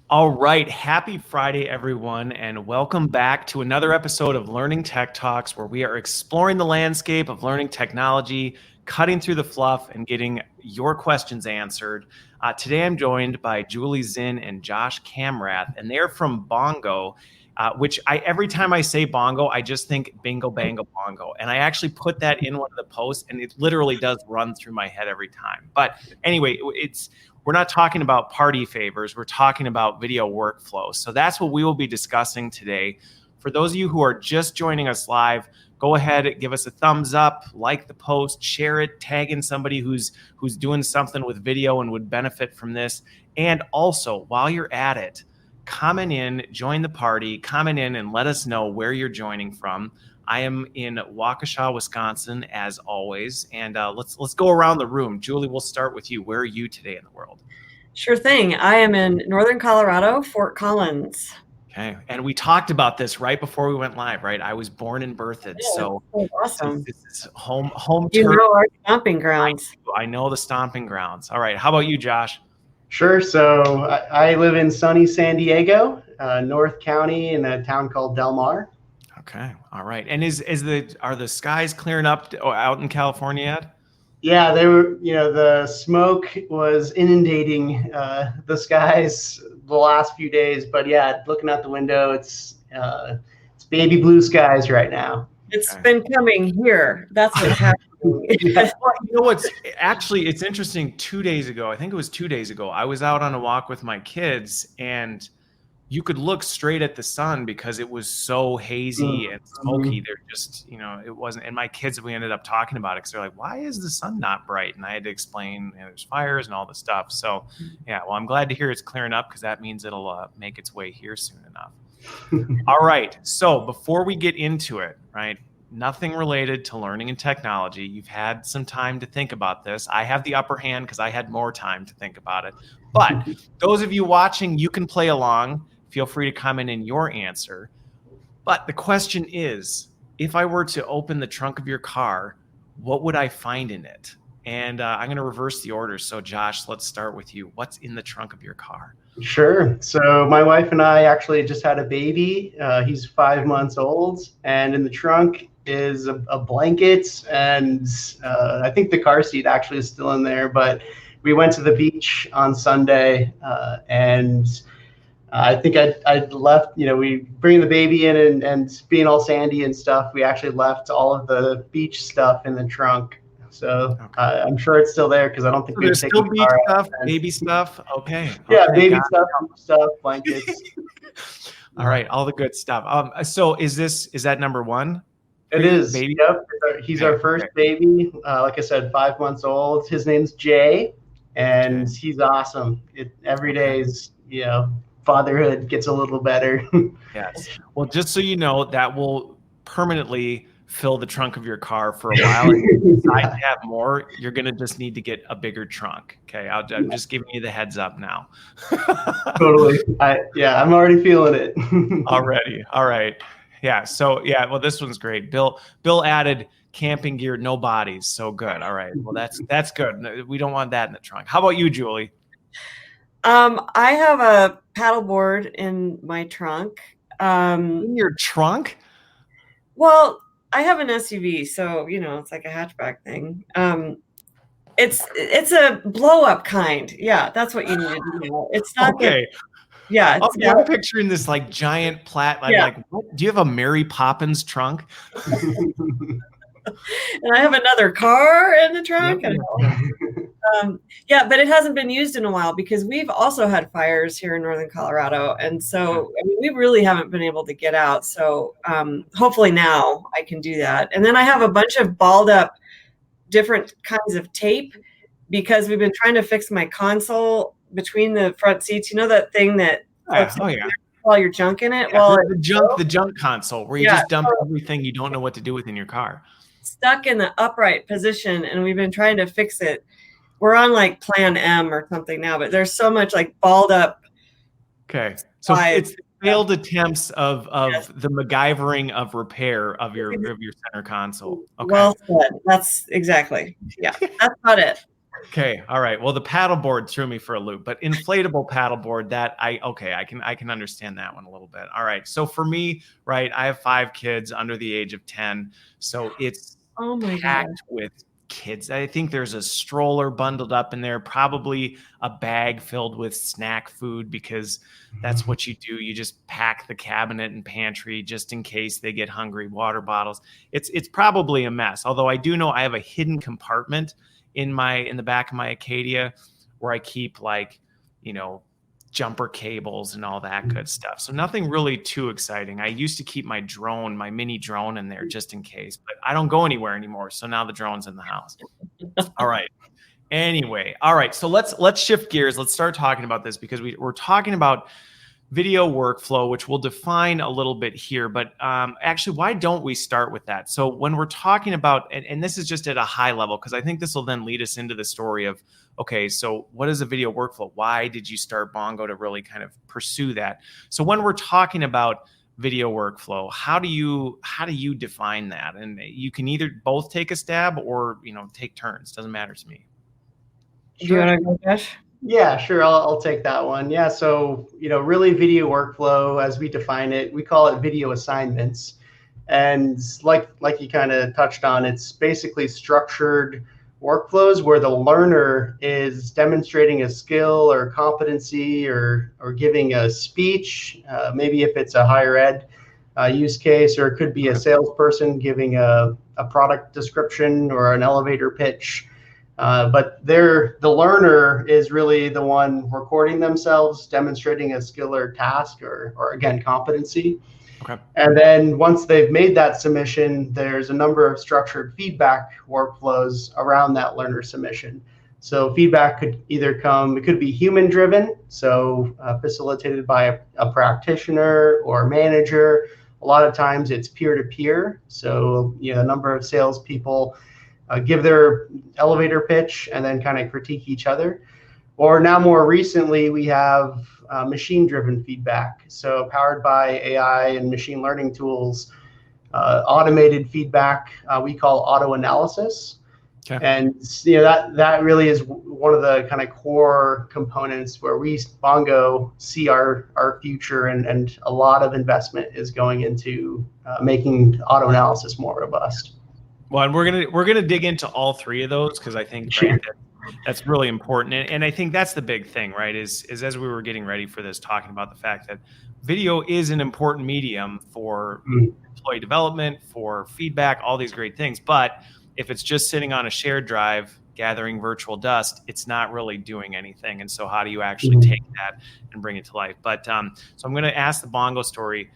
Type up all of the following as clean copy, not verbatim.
All right. Happy Friday, everyone, and welcome back to another episode of Learning Tech Talks, where we are exploring the landscape of learning technology, cutting through the fluff, and getting your questions answered. Today, I'm joined by Julie Zinn and Josh Kamrath, and they're from Bongo. Which every time I say bongo, I just think bingo, bango, bongo. And I actually put that in one of the posts, and it literally does run through my head every time. But anyway, we're not talking about party favors. We're talking about video workflows. So that's what we will be discussing today. For those of you who are just joining us live, go ahead, give us a thumbs up, like the post, share it, tag in somebody who's doing something with video and would benefit from this. And also, while you're at it, comment in, join the party, comment in and let us know where you're joining from. I am in Waukesha, Wisconsin, as always. And let's go around the room. Julie, we'll start with you. Where are you today in the world? Sure thing. I am in northern Colorado, Fort Collins. Okay. And we talked about this right before we went live, right? I was born and birthed. Yeah, so awesome. This is home You turf. know our stomping grounds. I know the stomping grounds. All right. How about you, Josh? Sure. So I live in sunny San Diego, North County, in a town called Del Mar. Okay. All right. And are the skies clearing up out in California yet? Yeah, they were. The smoke was inundating the skies the last few days. But yeah, looking out the window, it's baby blue skies right now. It's been coming here. That's what's happening. You know what's actually, it's interesting. 2 days ago, I think it was 2 days ago, I was out on a walk with my kids, and you could look straight at the sun because it was so hazy and smoky. They're just, it wasn't. And my kids, we ended up talking about it because they're like, why is the sun not bright? And I had to explain, there's fires and all the stuff. So yeah, well, I'm glad to hear it's clearing up because that means it'll make its way here soon enough. All right. So before we get into it, right, nothing related to learning and technology. You've had some time to think about this. I have the upper hand because I had more time to think about it. But those of you watching, you can play along. Feel free to comment in your answer. But the question is, if I were to open the trunk of your car, what would I find in it? And I'm going to reverse the order. So Josh, let's start with you. What's in the trunk of your car? Sure. So my wife and I actually just had a baby. He's 5 months old, and in the trunk is a blanket, and I think the car seat actually is still in there. But we went to the beach on Sunday, and I think I'd left, we bring the baby in and being all sandy and stuff, we actually left all of the beach stuff in the trunk. So I'm sure it's still there because I don't think there's still beach stuff, baby stuff. Okay. Yeah, baby stuff, blankets. All right, all the good stuff. So is that number one? It is. Baby? Yep. He's our first baby. Like I said, 5 months old. His name's Jay, and he's awesome. Every day is, fatherhood gets a little better. Yes. Well, just so you know, that will permanently fill the trunk of your car for a while. If you decide to have more, you're going to just need to get a bigger trunk. Okay. I'm just giving you the heads up now. Totally. I'm already feeling it. Already. All right. Yeah. So well, this one's great. Bill added camping gear, no bodies. So good. All right. Well, that's good. We don't want that in the trunk. How about you, Julie? I have a paddleboard in my trunk. In your trunk? Well, I have an SUV, so it's like a hatchback thing. It's a blow up kind. Yeah, that's what you need to know. It's not okay. Yeah, I'm picturing this like giant plat. Like, what? Do you have a Mary Poppins trunk? And I have another car in the trunk. But it hasn't been used in a while because we've also had fires here in northern Colorado, and so we really haven't been able to get out. So hopefully now I can do that. And then I have a bunch of balled up different kinds of tape because we've been trying to fix my console between the front seats. You know that thing that all your junk in it? Yeah, well, the junk console where you just dump everything you don't know what to do with in your car. Stuck in the upright position, and we've been trying to fix it. We're on like plan M or something now, but there's so much like balled up. Okay. So it's failed attempts of the MacGyvering of repair of your center console. Okay. Well said. That's exactly. Yeah. That's about it. Okay. All right. Well, the paddleboard threw me for a loop, but inflatable paddleboard, I can understand that one a little bit. All right. So for me, right, I have 5 kids under the age of 10. So it's Oh my gosh. packed with kids. I think there's a stroller bundled up in there, probably a bag filled with snack food, because that's what you do. You just pack the cabinet and pantry just in case they get hungry, water bottles. It's probably a mess. Although I do know I have a hidden compartment in the back of my Acadia where I keep, like, jumper cables and all that good stuff. So nothing really too exciting. I used to keep my mini drone in there just in case, but I don't go anywhere anymore. So now the drone's in the house. All right. Anyway. All right. So let's shift gears. Let's start talking about this, because we're talking about video workflow, which we'll define a little bit here. But actually, why don't we start with that? So when we're talking about, and this is just at a high level, because I think this will then lead us into the story of, okay, so what is a video workflow? Why did you start Bongo to really kind of pursue that? So when we're talking about video workflow, how do you define that? And you can either both take a stab or take turns. Doesn't matter to me. Do you want to go, Josh? Yeah, sure. I'll take that one. Yeah. So, really video workflow, as we define it, we call it video assignments. And like you kind of touched on, it's basically structured workflows where the learner is demonstrating a skill or competency or giving a speech, maybe if it's a higher ed use case, or it could be a salesperson giving a product description or an elevator pitch. But the learner is really the one recording themselves, demonstrating a skill or task or again, competency. Okay. And then once they've made that submission, there's a number of structured feedback workflows around that learner submission. So feedback could either it could be human driven, so facilitated by a practitioner or manager. A lot of times it's peer-to-peer. So, a number of salespeople give their elevator pitch and then kind of critique each other. Or now more recently, we have machine-driven feedback. So powered by AI and machine learning tools, automated feedback we call auto analysis. Okay. And that really is one of the kind of core components where we Bongo see our future, and a lot of investment is going into making auto analysis more robust. Well, and we're gonna dig into all 3 of those, because I think that's really important, and I think that's the big thing, right? Is as we were getting ready for this, talking about the fact that video is an important medium for employee development, for feedback, all these great things. But if it's just sitting on a shared drive gathering virtual dust, it's not really doing anything. And so, how do you actually take that and bring it to life? But so I'm going to ask the Bongo story.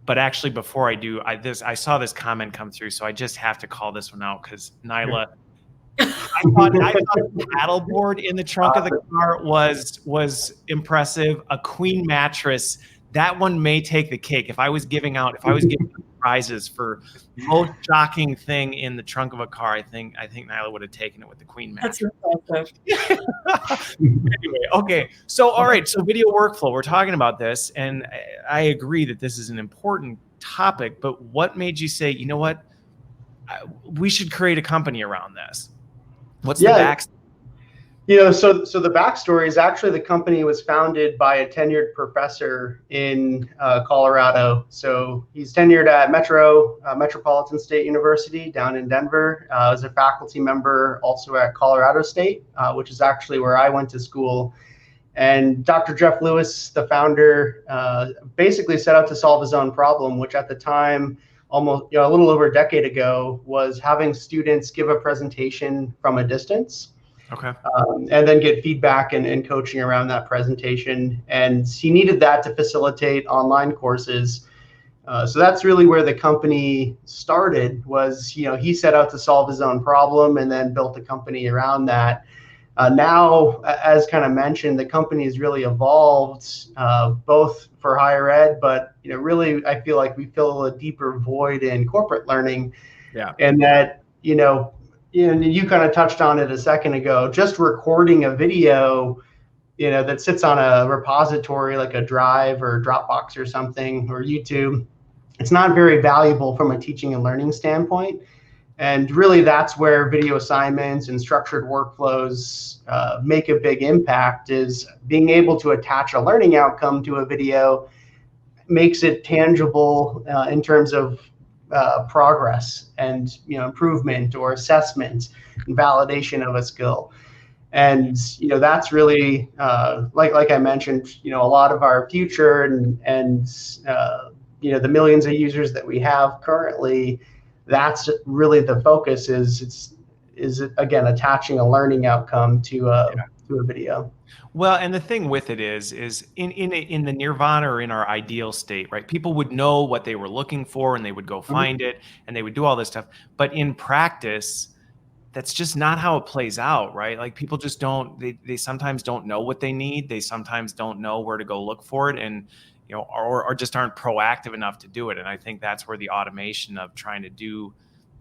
But actually, before I do, I saw this comment come through, so I just have to call this one out, because Nyla, I thought the paddleboard in the trunk of the car was impressive. A queen mattress, that one may take the cake. If I was giving prizes for most shocking thing in the trunk of a car, I think Nyla would have taken it with the queen mattress. That's impressive. Anyway, okay. So, all right. So video workflow, we're talking about this, and I agree that this is an important topic, but what made you say, what, we should create a company around this? What's the backstory? So the backstory is actually the company was founded by a tenured professor in Colorado. So he's tenured at Metropolitan State University down in Denver. As a faculty member also at Colorado State, which is actually where I went to school. And Dr. Jeff Lewis, the founder, basically set out to solve his own problem, which at the time, almost a little over a decade ago, was having students give a presentation from a distance. Okay. And then get feedback and coaching around that presentation. And he needed that to facilitate online courses. So that's really where the company started, was, he set out to solve his own problem and then built a company around that. Now, as kind of mentioned, the company has really evolved, both for higher ed, but, really, I feel like we fill a deeper void in corporate learning. Yeah. And that, you kind of touched on it a second ago, just recording a video, that sits on a repository like a Drive or Dropbox or something, or YouTube, it's not very valuable from a teaching and learning standpoint. And really, that's where video assignments and structured workflows make a big impact, is being able to attach a learning outcome to a video makes it tangible in terms of progress and improvement or assessment and validation of a skill. And that's really like I mentioned, a lot of our future and the millions of users that we have currently. That's really the focus, is again attaching a learning outcome to a video. Well, and the thing with it is in the nirvana, or in our ideal state, right? People would know what they were looking for and they would go find it and they would do all this stuff. But in practice, that's just not how it plays out, right? Like, people just don't, they sometimes don't know what they need. They sometimes don't know where to go look for it, and or just aren't proactive enough to do it. And I think that's where the automation of trying to do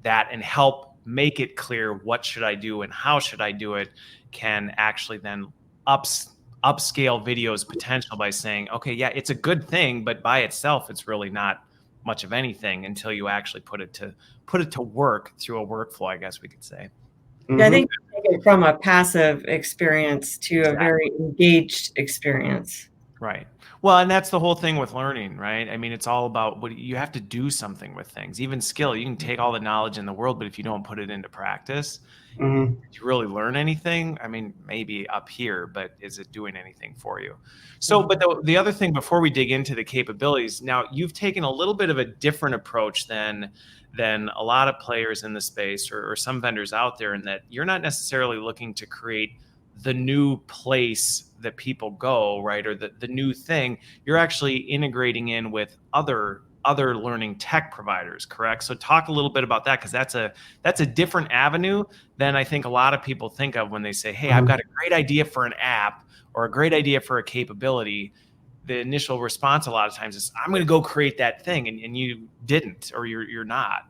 that and help make it clear what should I do and how should I do it can actually then upscale video's potential by saying, okay, yeah, it's a good thing, but by itself, it's really not much of anything until you actually put it to work through a workflow, I guess we could say. Yeah, I think you take it from a passive experience to a very engaged experience. Right. Well, and that's the whole thing with learning, right? I mean, it's all about what you have to do something with things. Even skill, you can take all the knowledge in the world, but if you don't put it into practice, did you really learn anything? I mean, maybe up here, but is it doing anything for you? So, but the other thing before we dig into the capabilities, now you've taken a little bit of a different approach than a lot of players in the space, or some vendors out there, in that you're not necessarily looking to create the new place that people go, right? Or the new thing. You're actually integrating in with other learning tech providers, correct? So talk a little bit about that, because that's a different avenue than I think a lot of people think of when they say, hey, I've got a great idea for an app or a great idea for a capability. The initial response a lot of times is, I'm going to go create that thing, and you didn't, or you're not.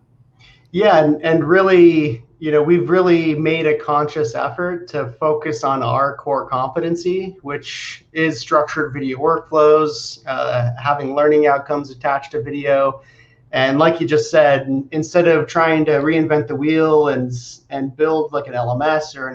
Yeah, and really, we've really made a conscious effort to focus on our core competency, which is structured video workflows, having learning outcomes attached to video. And like you just said, instead of trying to reinvent the wheel and build like an LMS or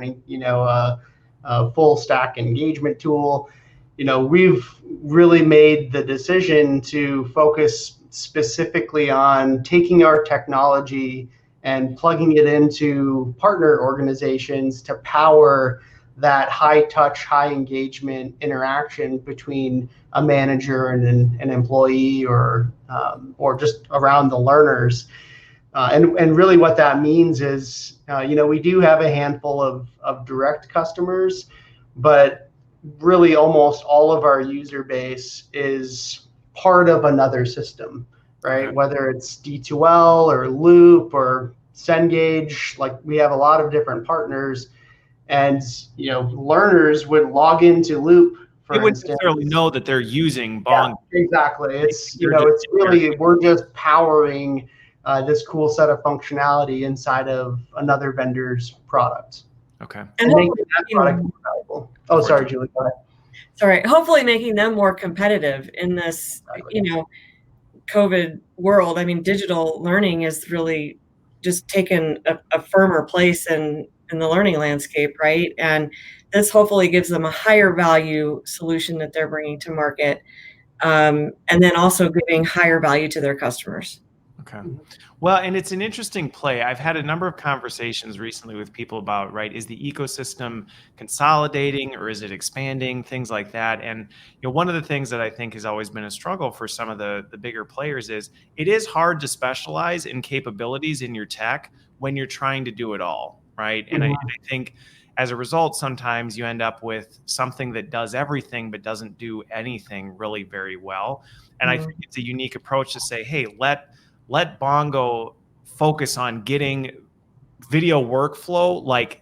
a full stack engagement tool, we've really made the decision to focus specifically on taking our technology and plugging it into partner organizations to power that high touch, high engagement interaction between a manager and an employee, or just around the learners. And really what that means is, we do have a handful of direct customers, but really almost all of our user base is part of another system, right? Okay. Whether it's D2L or Loop or Cengage, like we have a lot of different partners, and learners would log into Loop. They wouldn't necessarily know that they're using Bongo. Yeah, exactly. It's it's really, we're just powering this cool set of functionality inside of another vendor's product. Okay. And making that product more valuable. Oh, sorry, Julie. Go ahead. Sorry. Hopefully making them more competitive in this, COVID world. I mean, digital learning is really just taken a firmer place in the learning landscape, right? And this hopefully gives them a higher value solution that they're bringing to market, and then also giving higher value to their customers. Okay. Well, and it's an interesting play. I've had a number of conversations recently with people about, right, is the ecosystem consolidating or is it expanding, things like that. And one of the things that I think has always been a struggle for some of the bigger players is it is hard to specialize in capabilities in your tech when you're trying to do it all, right? And I think as a result, sometimes you end up with something that does everything but doesn't do anything really very well. And I think it's a unique approach to say, hey, let Bongo focus on getting video workflow like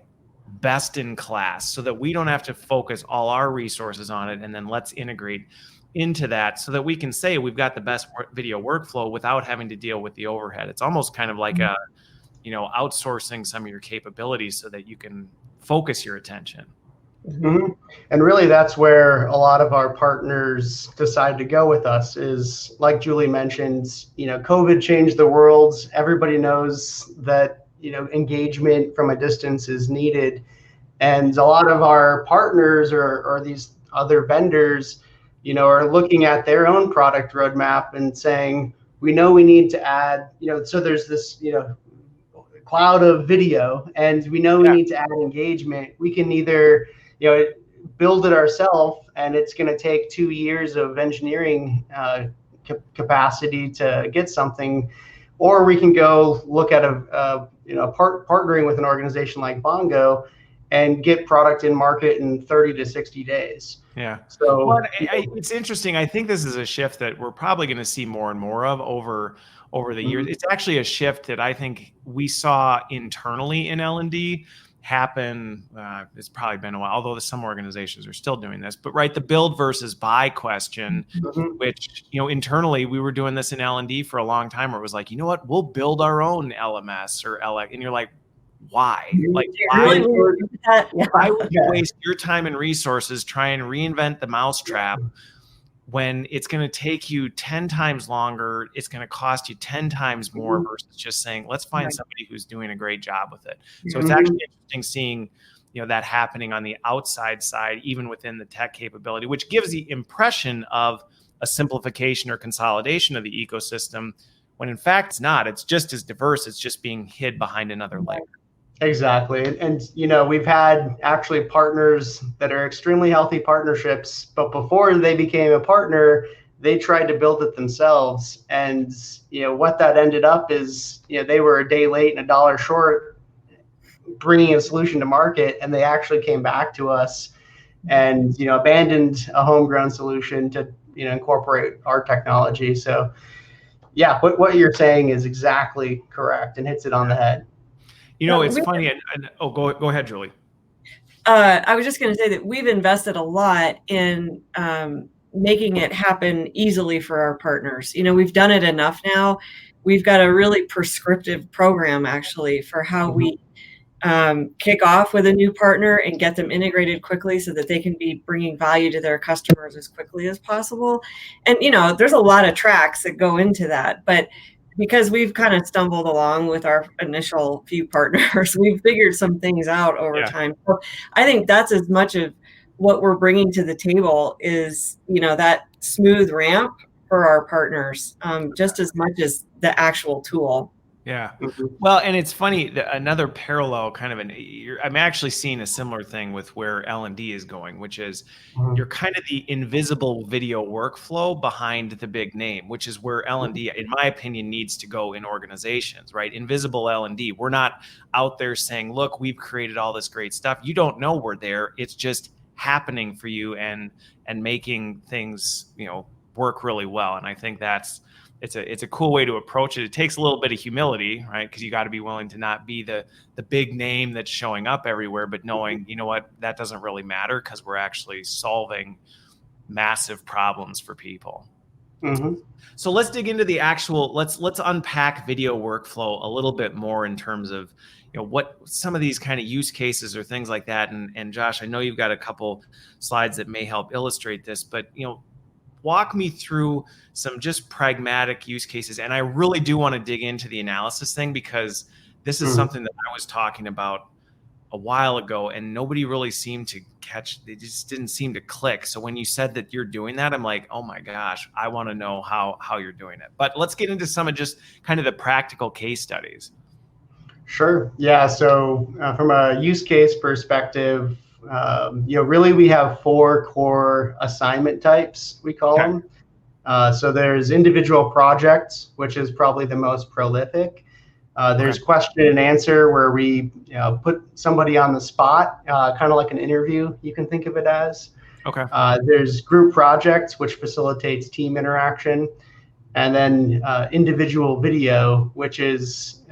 best in class, so that we don't have to focus all our resources on it, and then let's integrate into that so that we can say we've got the best video workflow without having to deal with the overhead. It's almost kind of like outsourcing some of your capabilities so that you can focus your attention. Mm-hmm. And really that's where a lot of our partners decide to go with us, is like Julie mentioned, COVID changed the world. Everybody knows that, engagement from a distance is needed. And a lot of our partners or these other vendors, are looking at their own product roadmap and saying, we know we need to add, so there's this, cloud of video, and we know we need to add engagement. We can either, build it ourselves, and it's going to take 2 years of engineering capacity to get something, or we can go look at partnering with an organization like Bongo and get product in market in 30 to 60 days. Yeah. So well, it's interesting. I think this is a shift that we're probably going to see more and more of over the years. It's actually a shift that I think we saw internally in L&D happen. It's probably been a while, although some organizations are still doing this. But right, the build versus buy question, which internally we were doing this in L&D for a long time, where it was like, what, we'll build our own LMS or LX, and you're like, why? Like, why would you waste your time and resources trying to reinvent the mousetrap when it's going to take you 10 times longer, it's going to cost you 10 times more versus just saying, let's find somebody who's doing a great job with it. So it's actually interesting seeing, that happening on the outside side, even within the tech capability, which gives the impression of a simplification or consolidation of the ecosystem, when in fact it's not. It's just as diverse. It's just being hid behind another layer. Exactly. And, we've had actually partners that are extremely healthy partnerships, but before they became a partner, they tried to build it themselves. And, what that ended up is, they were a day late and $1 short bringing a solution to market. And they actually came back to us and, abandoned a homegrown solution to, incorporate our technology. So yeah, what you're saying is exactly correct and hits it on the head. It's funny. Go ahead, Julie. I was just going to say that we've invested a lot in making it happen easily for our partners. We've done it enough now. We've got a really prescriptive program actually for how we kick off with a new partner and get them integrated quickly so that they can be bringing value to their customers as quickly as possible. And, there's a lot of tracks that go into that, but because we've kind of stumbled along with our initial few partners, we've figured some things out over time. So I think that's as much of what we're bringing to the table is, that smooth ramp for our partners, just as much as the actual tool. Yeah. Well, and it's funny, another parallel kind of I'm actually seeing a similar thing with where L&D is going, which is you're kind of the invisible video workflow behind the big name, which is where L&D, in my opinion, needs to go in organizations, right? Invisible L&D. We're not out there saying, look, we've created all this great stuff. You don't know we're there. It's just happening for you and making things, work really well. And I think it's a cool way to approach it. It takes a little bit of humility, right? Because you got to be willing to not be the big name that's showing up everywhere, but knowing, that doesn't really matter because we're actually solving massive problems for people. So let's dig into the actual, let's unpack video workflow a little bit more in terms of, what some of these kind of use cases or things like that. And Josh, I know you've got a couple slides that may help illustrate this, but, walk me through some just pragmatic use cases. And I really do want to dig into the analysis thing because this is something that I was talking about a while ago and nobody really seemed to catch. They just didn't seem to click. So when you said that you're doing that, I'm like, oh my gosh, I want to know how you're doing it. But let's get into some of just kind of the practical case studies. Sure. Yeah. So from a use case perspective, really we have 4 core assignment types, we call them. So there's individual projects, which is probably the most prolific. There's question and answer where we put somebody on the spot, kind of like an interview, you can think of it as. There's group projects, which facilitates team interaction. And then individual video, which is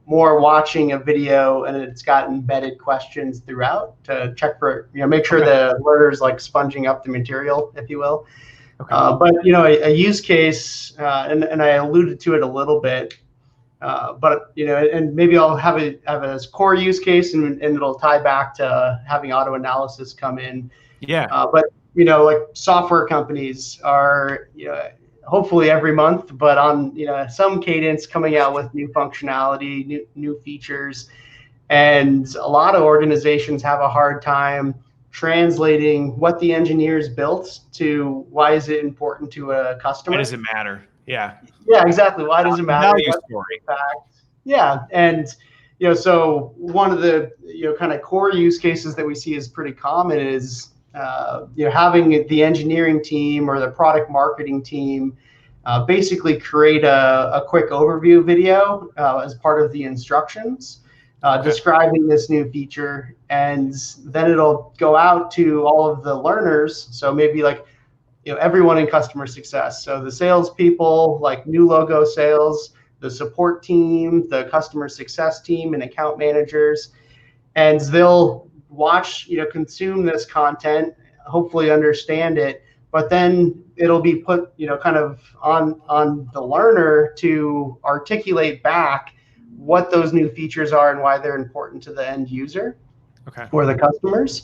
more watching a video and it's got embedded questions throughout to check for, make sure the learner's like sponging up the material, if you will. But, a use case, and I alluded to it a little bit, but, and maybe I'll have a core use case and it'll tie back to having auto analysis come in. But, like software companies are, hopefully every month, but on some cadence, coming out with new functionality, new features. And a lot of organizations have a hard time translating what the engineers built to why is it important to a customer. Why does it matter? Yeah. Yeah, exactly. Why does it matter? Value story. Yeah, and so one of the kind of core use cases that we see is pretty common is having the engineering team or the product marketing team basically create a quick overview video as part of the instructions describing this new feature, and then it'll go out to all of the learners. So maybe like everyone in customer success. So the salespeople, like new logo sales, the support team, the customer success team, and account managers, and they'll watch, consume this content, hopefully understand it, but then it'll be put, kind of on the learner to articulate back what those new features are and why they're important to the end user or the customers.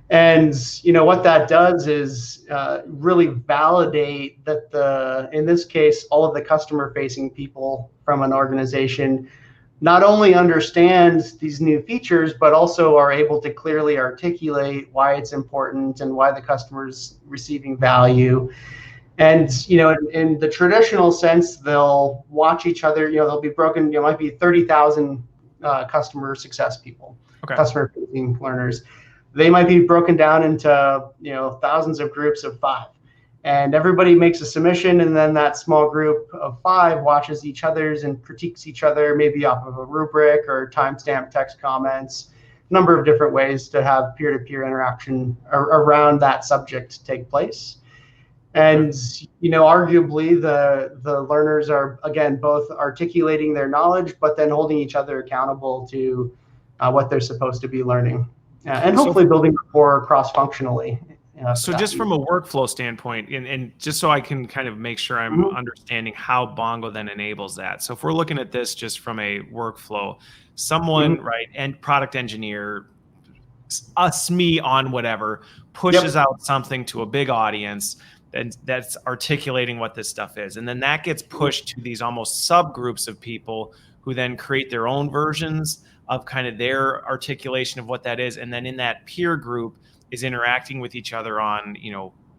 And what that does is really validate that in this case, all of the customer-facing people from an organization not only understand these new features, but also are able to clearly articulate why it's important and why the customer's receiving value. And in the traditional sense, they'll watch each other. They'll be broken. Might be 30,000 customer success people, customer-facing learners. They might be broken down into thousands of groups of 5, and everybody makes a submission, and then that small group of 5 watches each other's and critiques each other, maybe off of a rubric or timestamp text comments, a number of different ways to have peer-to-peer interaction around that subject take place. And arguably the learners are, again, both articulating their knowledge, but then holding each other accountable to what they're supposed to be learning. And hopefully building rapport cross-functionally. So just from a workflow standpoint, and just so I can kind of make sure I'm understanding how Bongo then enables that. So if we're looking at this just from a workflow, someone, right, and product engineer, me on whatever, pushes out something to a big audience and that's articulating what this stuff is. And then that gets pushed to these almost subgroups of people who then create their own versions of kind of their articulation of what that is. And then in that peer group is interacting with each other on,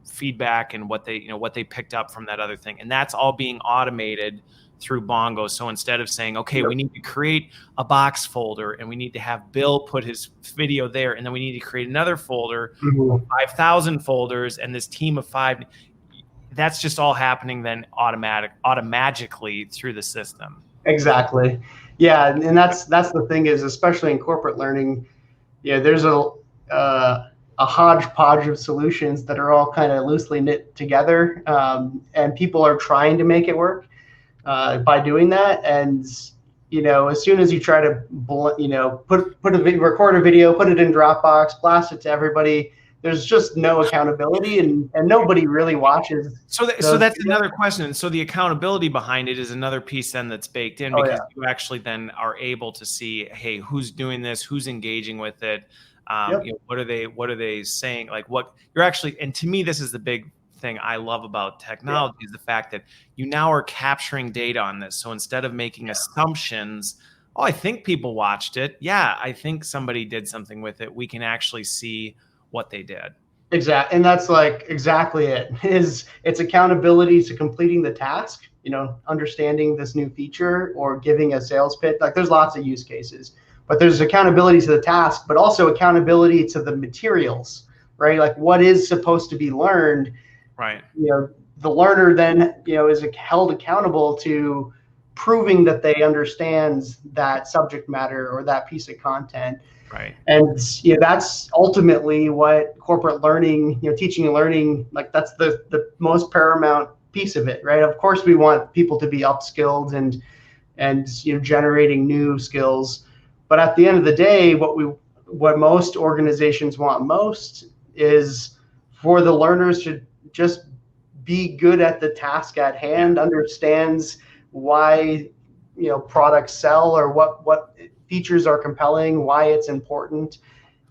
feedback and what they picked up from that other thing. And that's all being automated through Bongo. So instead of saying, okay, we need to create a box folder and we need to have Bill put his video there, and then we need to create another folder, 5,000 folders, and this team of 5, that's just all happening then automatically through the system. Exactly. Yeah, and that's the thing is, especially in corporate learning, there's a hodgepodge of solutions that are all kind of loosely knit together, and people are trying to make it work by doing that. And as soon as you try to record a video, put it in Dropbox, blast it to everybody, there's just no accountability, and nobody really watches. So that's another question. So the accountability behind it is another piece then that's baked in, because you actually then are able to see, hey, who's doing this, who's engaging with it, what are they saying, like what you're actually. And to me, this is the big thing I love about technology is the fact that you now are capturing data on this. So instead of making assumptions, oh, I think people watched it. Yeah, I think somebody did something with it. We can actually see what they did. Exactly. And that's like exactly it. It's accountability to completing the task, understanding this new feature or giving a sales pitch. Like there's lots of use cases, but there's accountability to the task, but also accountability to the materials, right? Like what is supposed to be learned. Right. The learner then, is held accountable to proving that they understand that subject matter or that piece of content. Right. And that's ultimately what corporate learning, teaching and learning, like that's the most paramount piece of it, right? Of course, we want people to be upskilled and generating new skills, but at the end of the day, what most organizations want most is for the learners to just be good at the task at hand, understands why products sell or what features are compelling, why it's important.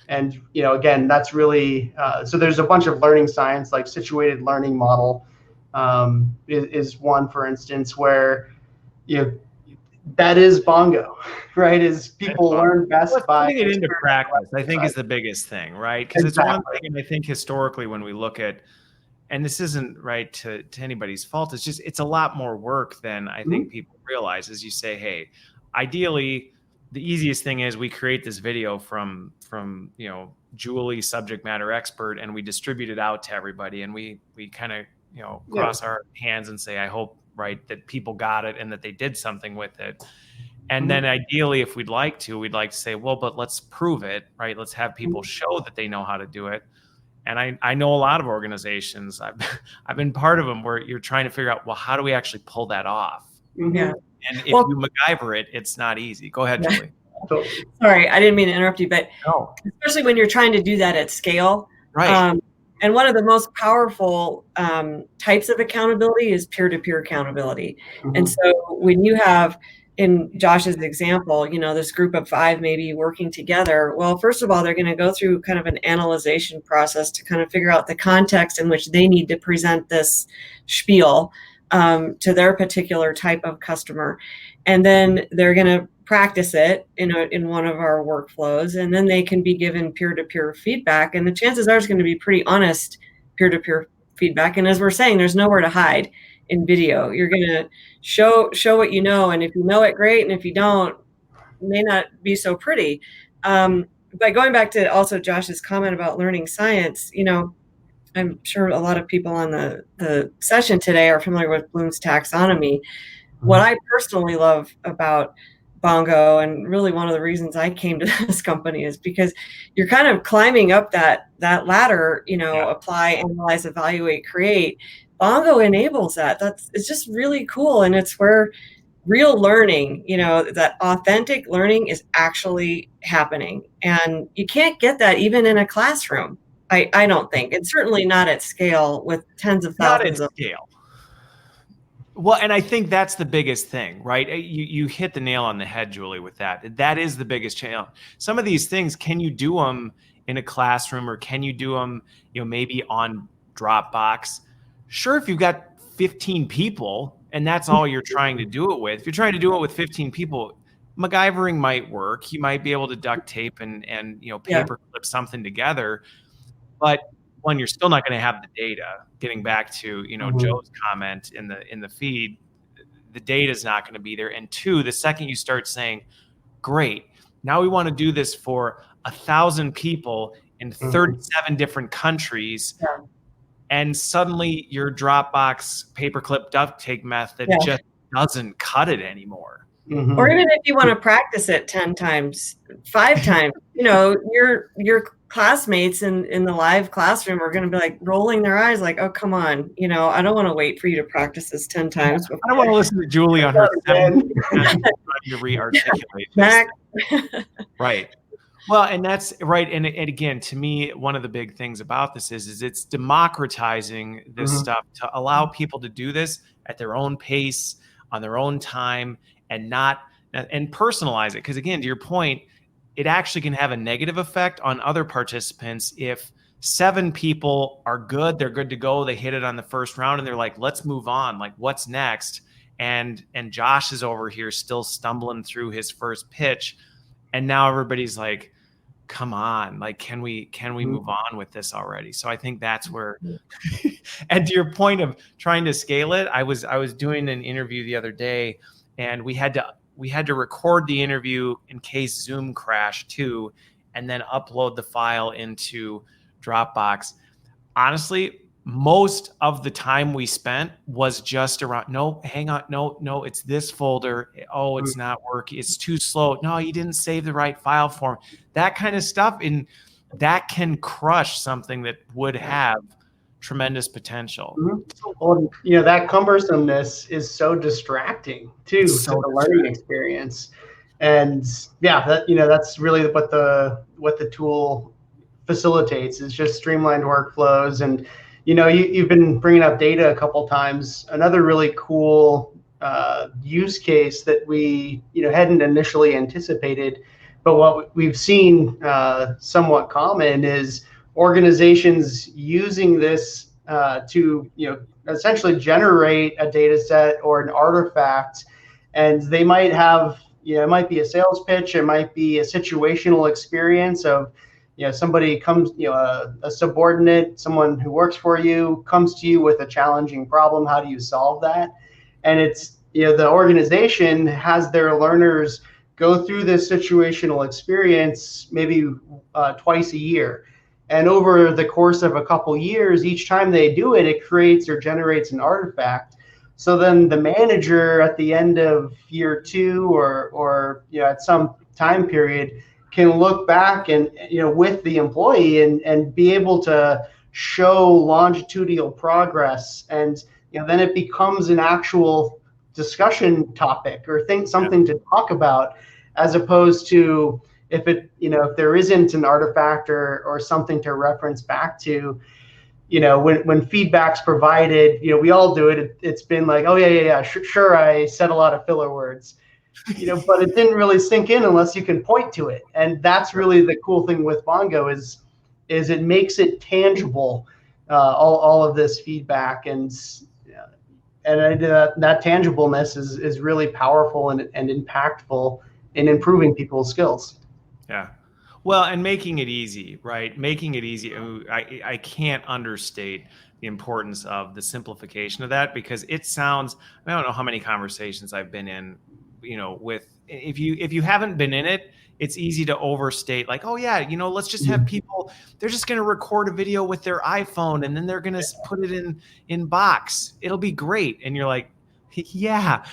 And again, that's really so there's a bunch of learning science like situated learning model is one, for instance, where that is Bongo, right? Is people learn best by putting it into practice, I think, is the biggest thing, right? Because it's one thing, and I think historically when we look at, and this isn't right to anybody's fault, it's a lot more work than I think people realize. As you say, hey, ideally, the easiest thing is we create this video from Julie, subject matter expert, and we distribute it out to everybody, and we kind of cross our hands and say, I hope, right, that people got it and that they did something with it. And then ideally, if we'd like to say, well, but let's prove it, right? Let's have people show that they know how to do it. And I know a lot of organizations, I've been part of them, where you're trying to figure out, well, how do we actually pull that off? Yeah. And if you MacGyver it, it's not easy. Go ahead, Julie. Sorry, I didn't mean to interrupt you, but especially when you're trying to do that at scale. Right. And one of the most powerful types of accountability is peer-to-peer accountability. And so when you have, in Josh's example, this group of 5 maybe working together, well, first of all, they're going to go through kind of an analyzation process to kind of figure out the context in which they need to present this spiel to their particular type of customer. And then they're going to practice it in one of our workflows, and then they can be given peer-to-peer feedback, and the chances are it's going to be pretty honest peer-to-peer feedback. And as we're saying, there's nowhere to hide in video. You're going to show what you know, and if you know it, great, and if you don't, it may not be so pretty. But going back to also Josh's comment about learning science, I'm sure a lot of people on the session today are familiar with Bloom's taxonomy. What I personally love about Bongo, and really one of the reasons I came to this company, is because you're kind of climbing up that ladder, apply, analyze, evaluate, create. Bongo enables that. It's just really cool. And it's where real learning, that authentic learning is actually happening. And you can't get that even in a classroom. I don't think. It's certainly not at scale with tens of thousands of scale. Well, and I think that's the biggest thing, right? You hit the nail on the head, Julie, with that. That is the biggest challenge. Some of these things, can you do them in a classroom, or can you do them, maybe on Dropbox? Sure, if you've got 15 people and that's all you're trying to do it with. If you're trying to do it with 15 people, MacGyvering might work. You might be able to duct tape and paper clip something together. But one, you're still not going to have the data. Getting back to Joe's comment in the feed, the data is not going to be there. And 2, the second you start saying, great, now we want to do this for 1,000 people in 37 different countries, and suddenly your Dropbox paperclip duct tape method just doesn't cut it anymore. Or even if you want to practice it 10 times, 5 times, your classmates in the live classroom are going to be like rolling their eyes like, oh, come on. I don't want to wait for you to practice this 10 times. I don't want to listen to Julie on her trying to re-articulate this. Right. Well, and that's right. And again, to me, one of the big things about this is it's democratizing this stuff to allow people to do this at their own pace, on their own time, and personalize it. Because again, to your point, it actually can have a negative effect on other participants. If 7 people are good, they're good to go, they hit it on the first round, and they're like, let's move on. Like, what's next? And Josh is over here still stumbling through his first pitch. And now everybody's like, come on, like, can we move on with this already? So I think that's where, and to your point of trying to scale it, I was doing an interview the other day, and we had to record the interview in case Zoom crashed too, and then upload the file into Dropbox. Honestly, most of the time we spent was just around, no, hang on, no, it's this folder. Oh, it's not working. It's too slow. No, you didn't save the right file form. That kind of stuff. And that can crush something that would have tremendous potential. Well, that cumbersomeness is so distracting too to the learning experience. And that's really what the tool facilitates, is just streamlined workflows. And you've been bringing up data a couple times. Another really cool use case that we hadn't initially anticipated, but what we've seen somewhat common is organizations using this to essentially generate a data set or an artifact, and they might have it might be a sales pitch, it might be a situational experience of somebody comes, a subordinate, someone who works for you comes to you with a challenging problem. How do you solve that? And it's the organization has their learners go through this situational experience maybe twice a year. And over the course of a couple years, each time they do it, it creates or generates an artifact. So then the manager at the end of year 2 or at some time period can look back and with the employee and be able to show longitudinal progress, and then it becomes an actual discussion topic or something to talk about, as opposed to if there isn't an artifact or something to reference back to. When feedback's provided, we all do it. It's been like, oh yeah, sure, I said a lot of filler words, but it didn't really sink in unless you can point to it. And that's really the cool thing with Bongo is it makes it tangible, all of this feedback, and that tangibleness is really powerful and impactful in improving people's skills. Yeah. Well, and making it easy, right? Making it easy. I can't understate the importance of the simplification of that, because it sounds, I don't know how many conversations I've been in, with, if you haven't been in it, it's easy to overstate, like, oh yeah, let's just have people, they're just going to record a video with their iPhone and then they're going to put it in Box. It'll be great. And you're like, yeah,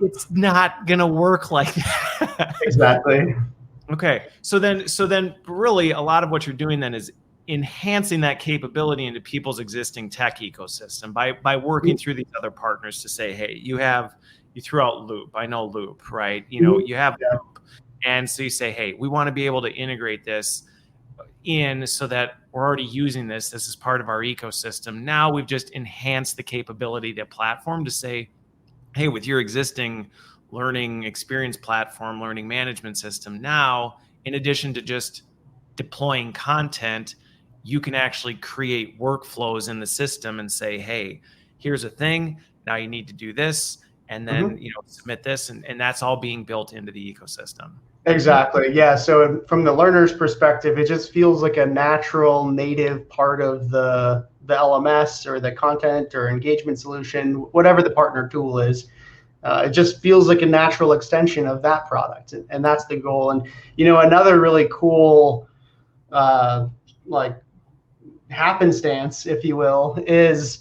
it's not going to work like that. Exactly. Okay. So then really a lot of what you're doing then is enhancing that capability into people's existing tech ecosystem by working through these other partners to say, hey, you threw out Loop. I know Loop, right? You have Loop. And so you say, hey, we want to be able to integrate this in so that we're already using this. This is part of our ecosystem. Now we've just enhanced the capability of the platform to say, hey, with your existing learning experience platform, learning management system, now, in addition to just deploying content, you can actually create workflows in the system and say, hey, here's a thing. Now you need to do this. And then, submit this. And that's all being built into the ecosystem. Exactly. Yeah. So from the learner's perspective, it just feels like a natural native part of the LMS or the content or engagement solution, whatever the partner tool is. It just feels like a natural extension of that product. And that's the goal. And, another really cool, happenstance, if you will, is,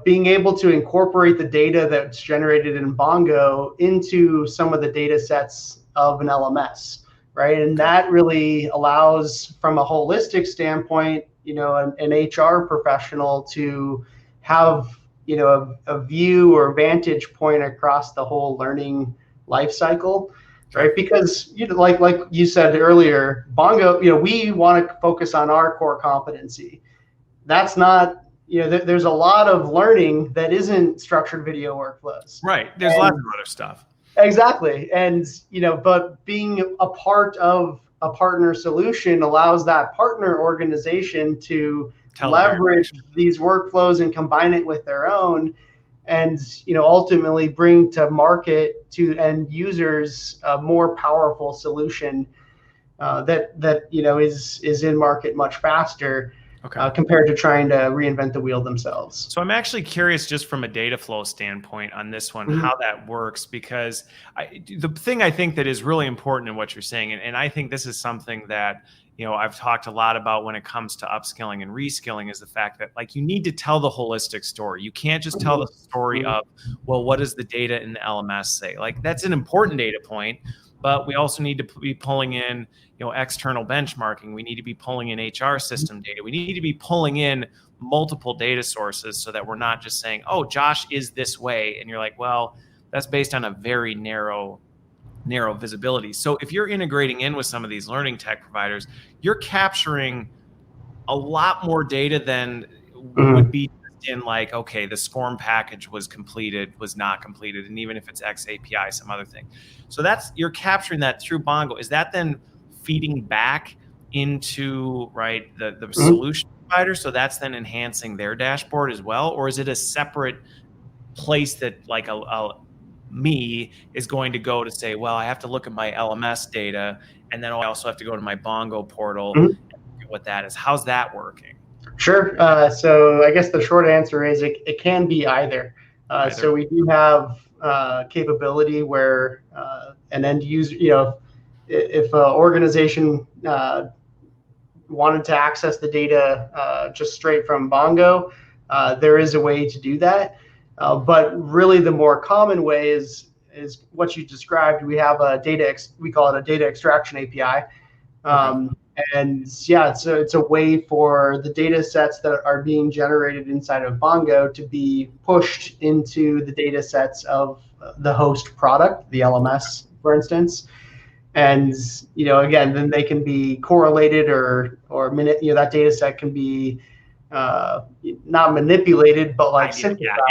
being able to incorporate the data that's generated in Bongo into some of the data sets of an LMS, right? And that really allows, from a holistic standpoint, an HR professional to have, a view or vantage point across the whole learning life cycle, right? Because, like you said earlier, Bongo, we want to focus on our core competency. That's not, there's a lot of learning that isn't structured video workflows. Right. There's lots of other stuff. Exactly. And, but being a part of a partner solution allows that partner organization to leverage these workflows and combine it with their own, and, ultimately bring to market to end users a more powerful solution that is in market much faster. Okay. Compared to trying to reinvent the wheel themselves. So I'm actually curious, just from a data flow standpoint on this one, how that works, because the thing I think that is really important in what you're saying, and I think this is something that, I've talked a lot about when it comes to upskilling and reskilling, is the fact that, you need to tell the holistic story. You can't just tell the story of, well, what does the data in the LMS say? That's an important data point, but we also need to be pulling in, external benchmarking. We need to be pulling in HR system data. We need to be pulling in multiple data sources so that we're not just saying, oh, Josh is this way. And you're like, well, that's based on a very narrow visibility. So if you're integrating in with some of these learning tech providers, you're capturing a lot more data than would be in okay, the SCORM package was completed, was not completed. And even if it's X API, some other thing. So you're capturing that through Bongo. Is that then feeding back into the solution provider, so that's then enhancing their dashboard as well, or is it a separate place that like me is going to go to say, well, I have to look at my LMS data, and then I also have to go to my Bongo portal and look at what that is. How's that working? Sure. So I guess the short answer is it can be either. So we do have capability where an end user, if an organization wanted to access the data just straight from Bongo, there is a way to do that. But really, the more common way is what you described. We have we call it a data extraction API. And yeah, it's a way for the data sets that are being generated inside of Bongo to be pushed into the data sets of the host product, the LMS, for instance. And again, then they can be correlated or that data set can be not manipulated, but like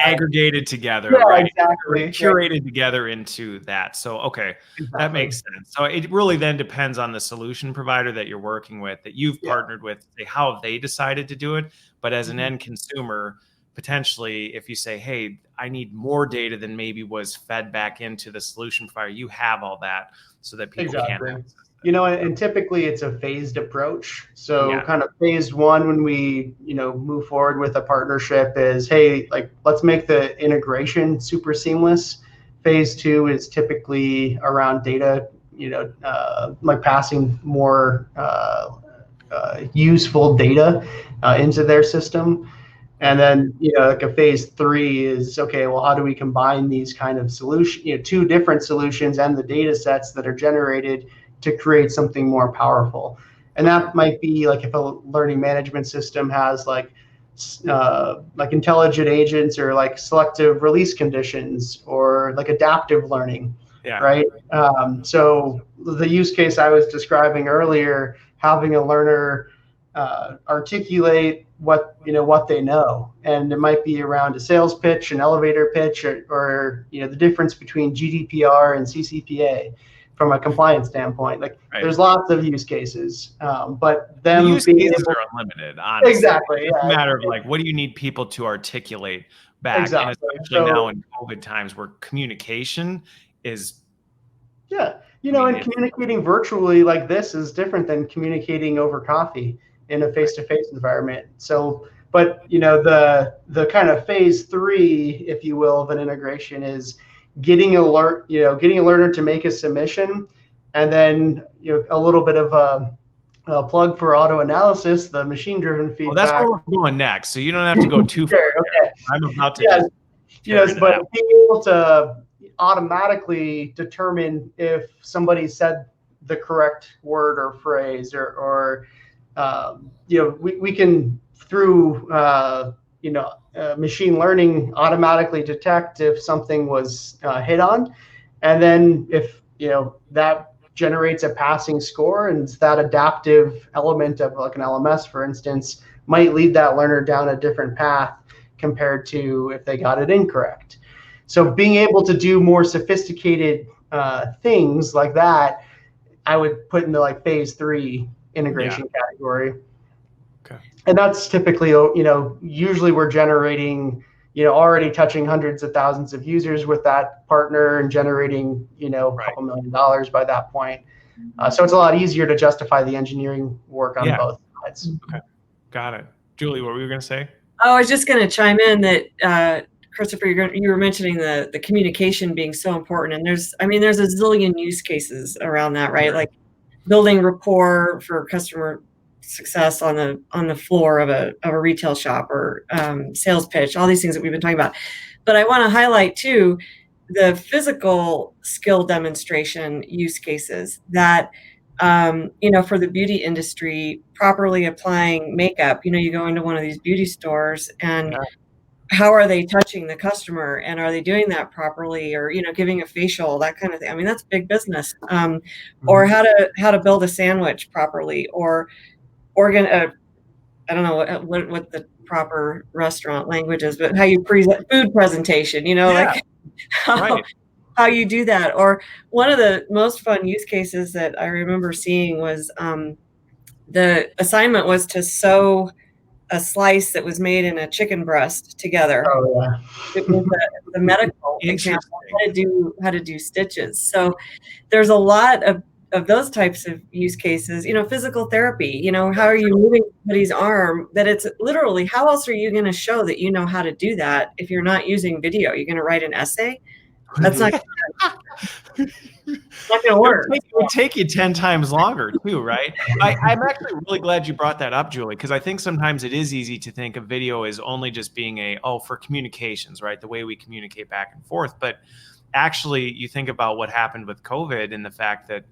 aggregated together, right? Exactly, curated together into that. So okay, that makes sense. So it really then depends on the solution provider that you're working with, that you've partnered with. How have they decided to do it? But as an end consumer, potentially, if you say, hey, I need more data than maybe was fed back into the solution provider, you have all that so that people can. And typically it's a phased approach. So kind of phase one, when we, move forward with a partnership, is, hey, like, let's make the integration super seamless. Phase two is typically around data, like passing more useful data into their system. And then, like a phase three is, okay, well, how do we combine these kind of solutions, two different solutions and the data sets that are generated to create something more powerful? And that might be like if a learning management system has like intelligent agents or like selective release conditions or like adaptive learning, right? So the use case I was describing earlier, having a learner articulate what they know, and it might be around a sales pitch, an elevator pitch, or the difference between GDPR and CCPA from a compliance standpoint. Like there's lots of use cases, but them the use cases are unlimited, honestly. Exactly. It's a matter of like, what do you need people to articulate back? Exactly. And especially now in COVID times where communication is and communicating virtually like this is different than communicating over coffee in a face-to-face environment. So, but the kind of phase three, if you will, of an integration is getting a learner to make a submission, and then a little bit of a plug for auto analysis, the machine-driven feedback. Well, that's where we're going next, so you don't have to go too far. Okay. I'm about to. But being able to automatically determine if somebody said the correct word or phrase, or we can through machine learning automatically detect if something was hit on, and then if that generates a passing score, and that adaptive element of like an LMS, for instance, might lead that learner down a different path compared to if they got it incorrect. So being able to do more sophisticated things like that, I would put in the like phase three integration category. Okay. And that's typically, usually we're generating, already touching hundreds of thousands of users with that partner and generating, a couple $1 million by that point. So it's a lot easier to justify the engineering work on both sides. Okay. Got it. Julie, what were you going to say? Oh, I was just going to chime in that, Christopher, you were mentioning the communication being so important. And there's a zillion use cases around that, right? Like building rapport for customer success on the floor of a retail shop, or sales pitch, all these things that we've been talking about. But I want to highlight too the physical skill demonstration use cases that for the beauty industry, properly applying makeup. You go into one of these beauty stores, and how are they touching the customer, and are they doing that properly, or giving a facial, that kind of thing. I mean, that's big business. Or how to build a sandwich properly, or I don't know what the proper restaurant language is, but how you present food presentation, like how you do that. Or one of the most fun use cases that I remember seeing was the assignment was to sew a slice that was made in a chicken breast together. Oh yeah. It was the medical example, Interesting. how to do stitches. So there's a lot of those types of use cases. Physical therapy. How are you moving somebody's arm? That it's literally, how else are you going to show that you know how to do that if you're not using video? You're going to write an essay? That's not going to work. It would take you 10 times longer too, right? I'm actually really glad you brought that up, Julie, because I think sometimes it is easy to think of video as only just being for communications, right? The way we communicate back and forth. But actually, you think about what happened with COVID and the fact that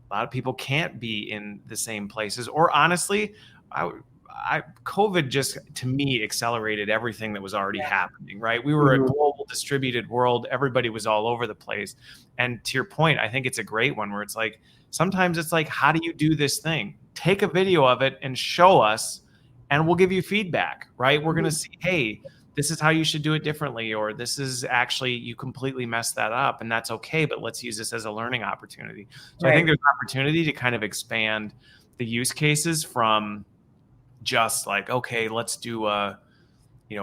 a lot of people can't be in the same places. Or honestly, COVID just, to me, accelerated everything that was already happening, right? We were a global distributed world. Everybody was all over the place. And to your point, I think it's a great one where it's like, sometimes it's like, how do you do this thing? Take a video of it and show us, and we'll give you feedback, right? We're going to see, hey, this is how you should do it differently, or this is actually, you completely messed that up, and that's okay, but let's use this as a learning opportunity. So I think there's opportunity to kind of expand the use cases from just like, okay, let's do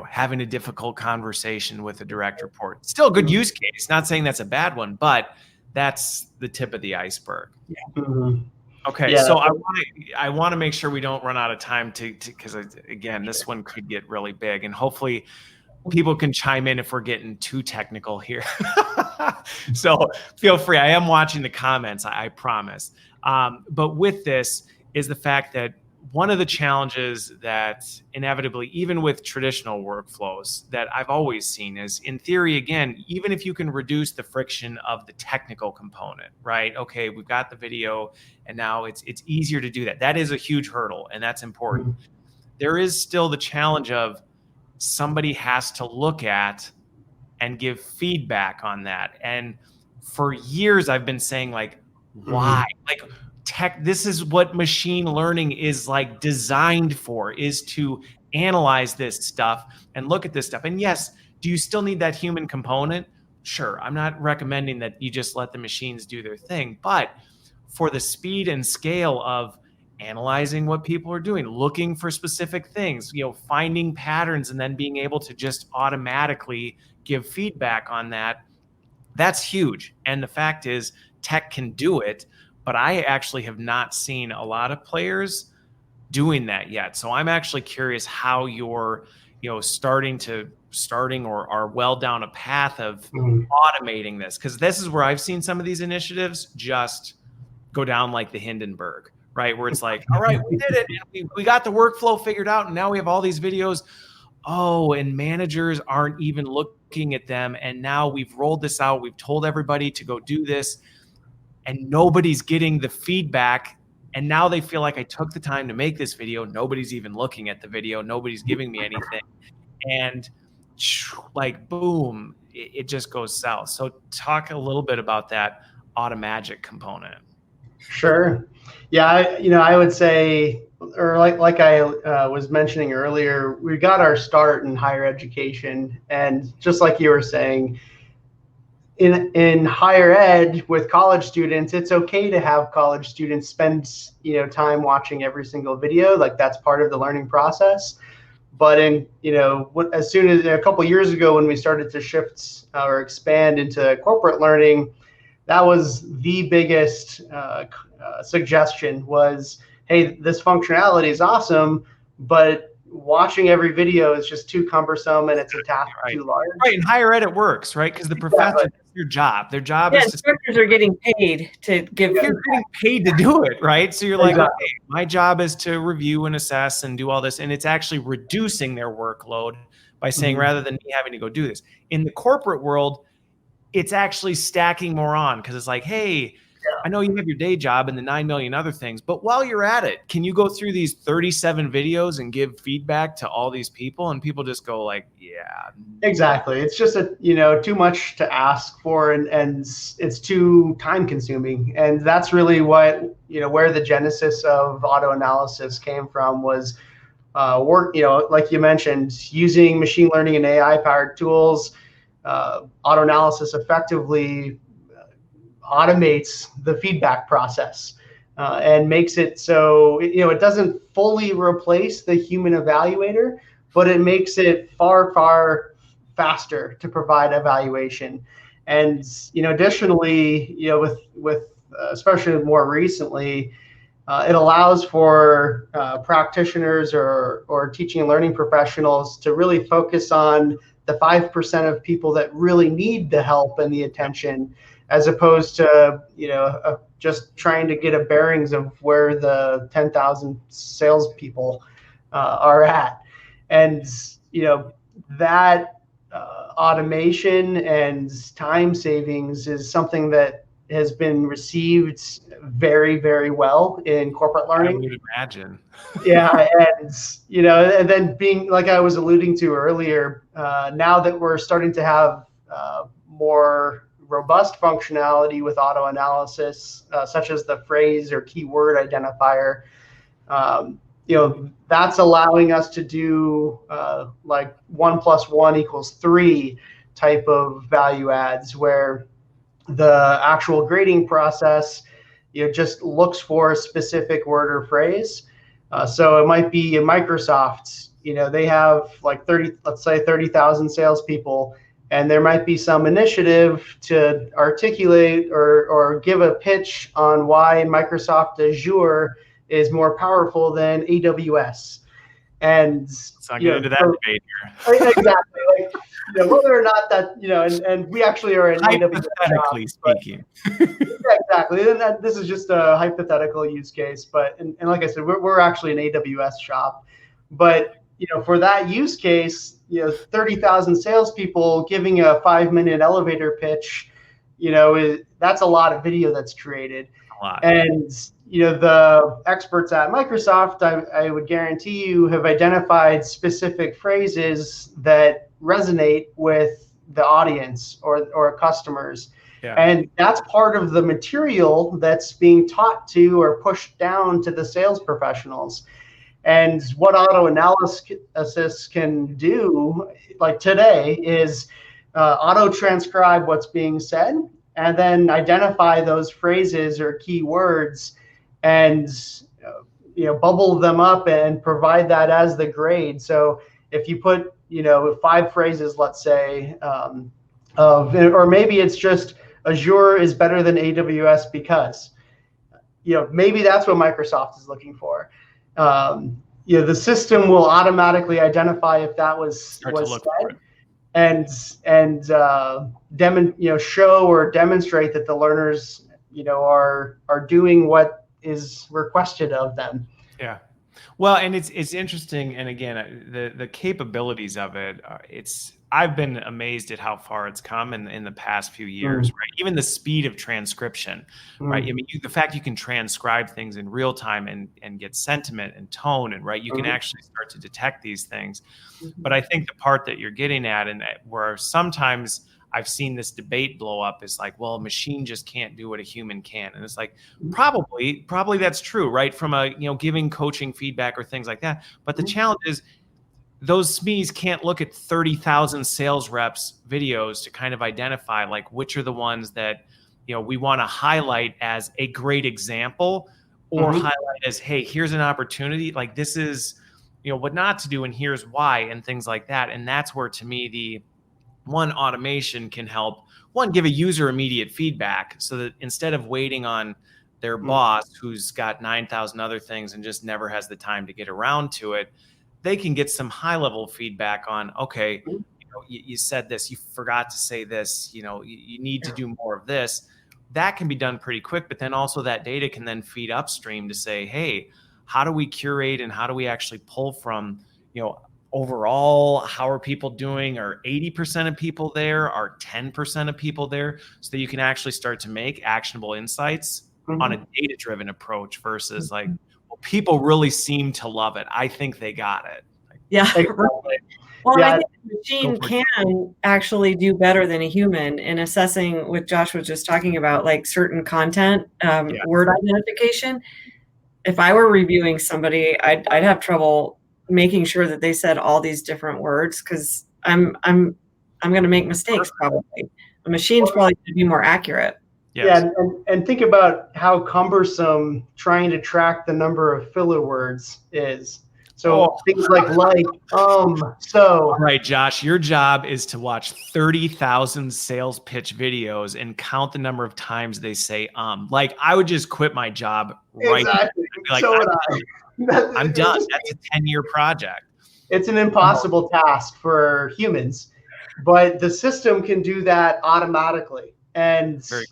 having a difficult conversation with a direct report. Still a good use case. Not saying that's a bad one, but that's the tip of the iceberg. Okay, so I want to make sure we don't run out of time because again, this one could get really big, and hopefully people can chime in if we're getting too technical here. So feel free. I am watching the comments, I promise. But with this is the fact that one of the challenges that inevitably, even with traditional workflows, that I've always seen is, in theory, again, even if you can reduce the friction of the technical component, right? Okay, we've got the video, and now it's easier to do that. That is a huge hurdle, and that's important. There is still the challenge of somebody has to look at and give feedback on that. And for years, I've been saying, like, why? Like, this is what machine learning is like designed for, is to analyze this stuff and look at this stuff. And yes, do you still need that human component? Sure. I'm not recommending that you just let the machines do their thing, but for the speed and scale of analyzing what people are doing, looking for specific things, finding patterns, and then being able to just automatically give feedback on that, that's huge. And the fact is, tech can do it, but I actually have not seen a lot of players doing that yet. So I'm actually curious how you're, starting or are well down a path of automating this, because this is where I've seen some of these initiatives just go down like the Hindenburg, right? Where it's like, all right, we did it. And we got the workflow figured out, and now we have all these videos. Oh, and managers aren't even looking at them. And now we've rolled this out. We've told everybody to go do this, and nobody's getting the feedback. And now they feel like, I took the time to make this video. Nobody's even looking at the video. Nobody's giving me anything. And like, boom, it just goes south. So talk a little bit about that automagic component. Sure. Yeah, I would say, or like I was mentioning earlier, we got our start in higher education. And just like you were saying, in higher ed with college students, it's okay to have college students spend time watching every single video. Like, that's part of the learning process. But as soon as a couple of years ago, when we started to shift or expand into corporate learning, that was the biggest suggestion was, hey, this functionality is awesome, but watching every video is just too cumbersome, and it's a task too large. Right. In higher ed, it works, right? Because the professor, that's their job. Their job is instructors are getting paid to give. You're getting paid to do it, right? So you're like, okay, my job is to review and assess and do all this, and it's actually reducing their workload by saying, rather than me having to go do this. In the corporate world, it's actually stacking more on, because it's like, hey, I know you have your day job and the 9 million other things, but while you're at it, can you go through these 37 videos and give feedback to all these people? And people just go like, yeah. Exactly. It's just too much to ask for, and it's too time consuming. And that's really what, where the genesis of auto analysis came from was like you mentioned, using machine learning and AI powered tools. Auto analysis effectively automates the feedback process. and makes it so, it doesn't fully replace the human evaluator, but it makes it far, far faster to provide evaluation. And, additionally, with especially more recently, it allows for practitioners or teaching and learning professionals to really focus on the 5% of people that really need the help and the attention, as opposed to just trying to get a bearings of where the 10,000 salespeople are at. And that automation and time savings is something that has been received very, very well in corporate learning. I would imagine. Yeah, and and then being, like I was alluding to earlier, now that we're starting to have more robust functionality with auto analysis, such as the phrase or keyword identifier, that's allowing us to do like 1 + 1 = 3 type of value adds, where the actual grading process just looks for a specific word or phrase. So it might be in Microsoft, they have like 30,000 salespeople, and there might be some initiative to articulate or give a pitch on why Microsoft Azure is more powerful than AWS. And let's not get into that debate here. Exactly. Like, whether or not that, and we actually are an AWS hypothetically speaking. Exactly. And this is just a hypothetical use case, but, and like I said, we're actually an AWS shop, but, for that use case, 30,000 salespeople giving a 5-minute elevator pitch, that's a lot of video that's created. A lot. And, the experts at Microsoft, I would guarantee you, have identified specific phrases that resonate with the audience or customers. Yeah. And that's part of the material that's being taught to or pushed down to the sales professionals. And what auto analysis can do, like today, is auto transcribe what's being said, and then identify those phrases or keywords, and bubble them up and provide that as the grade. So if you put 5 phrases, let's say, or maybe it's just Azure is better than AWS because, maybe that's what Microsoft is looking for. The system will automatically identify if that was said, and show or demonstrate that the learners are doing what is requested of them. Yeah. Well, and it's interesting, and again, the capabilities of it, I've been amazed at how far it's come in the past few years, right? Even the speed of transcription, right? I mean, the fact you can transcribe things in real time and get sentiment and tone, and right, you can actually start to detect these things. But I think the part that you're getting at, and where sometimes I've seen this debate blow up, is like, well, a machine just can't do what a human can. And it's like, probably that's true, right? From a, giving coaching feedback or things like that. But the challenge is those SMEs can't look at 30,000 sales reps videos to kind of identify like which are the ones that, we want to highlight as a great example, or highlight as, hey, here's an opportunity. Like, this is, what not to do, and here's why, and things like that. And that's where, to me, the one, automation can help give a user immediate feedback, so that instead of waiting on their boss who's got 9,000 other things and just never has the time to get around to it, they can get some high level feedback on, okay, you said this, you forgot to say this, you need to do more of this. That can be done pretty quick, but then also that data can then feed upstream to say, hey, how do we curate and how do we actually pull from, overall, how are people doing? Are 80% of people there? Are 10% of people there? So that you can actually start to make actionable insights on a data-driven approach versus like, well, people really seem to love it. I think they got it. Yeah. Well, Yeah. I think the machine can actually do better than a human in assessing what Josh was just talking about, like certain content, word identification. If I were reviewing somebody, I'd have trouble making sure that they said all these different words, because I'm going to make mistakes probably. The machine's probably going to be more accurate. Yes. Yeah, and think about how cumbersome trying to track the number of filler words is. Oh, So things like, all so. right, Josh, your job is to watch 30,000 sales pitch videos and count the number of times they say. Like, I would just quit my job right there. Exactly. I'd be like, So would I. I'm done. That's a 10-year project. It's an impossible task for humans, but the system can do that automatically. And, Very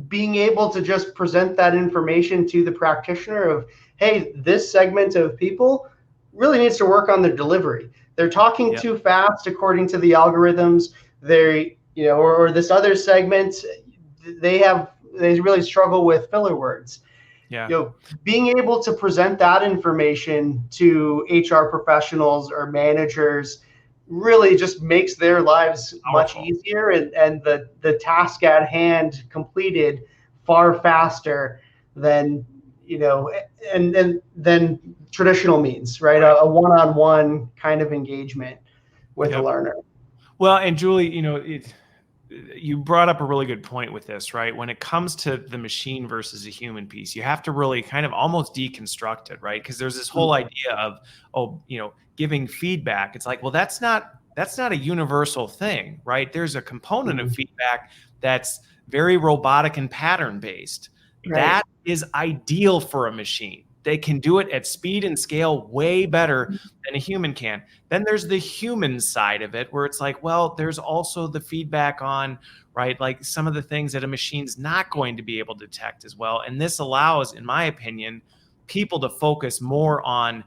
being able to just present that information to the practitioner of, hey, this segment of people really needs to work on their delivery. They're talking too fast according to the algorithms. Or this other segment, they really struggle with filler words. Yeah. Being able to present that information to HR professionals or managers really just makes their lives much easier, and the task at hand completed far faster than and than traditional means, right? A one-on-one kind of engagement with a learner. Well, and Julie, you brought up a really good point with this, right? When it comes to the machine versus a human piece, you have to really kind of almost deconstruct it, right? Because there's this whole idea of, giving feedback. It's like, well, that's not a universal thing, right? There's a component of feedback that's very robotic and pattern based. Right. That is ideal for a machine. They can do it at speed and scale way better than a human can. Then there's the human side of it where it's like, well, there's also the feedback on, right, like some of the things that a machine's not going to be able to detect as well. And this allows, in my opinion, people to focus more on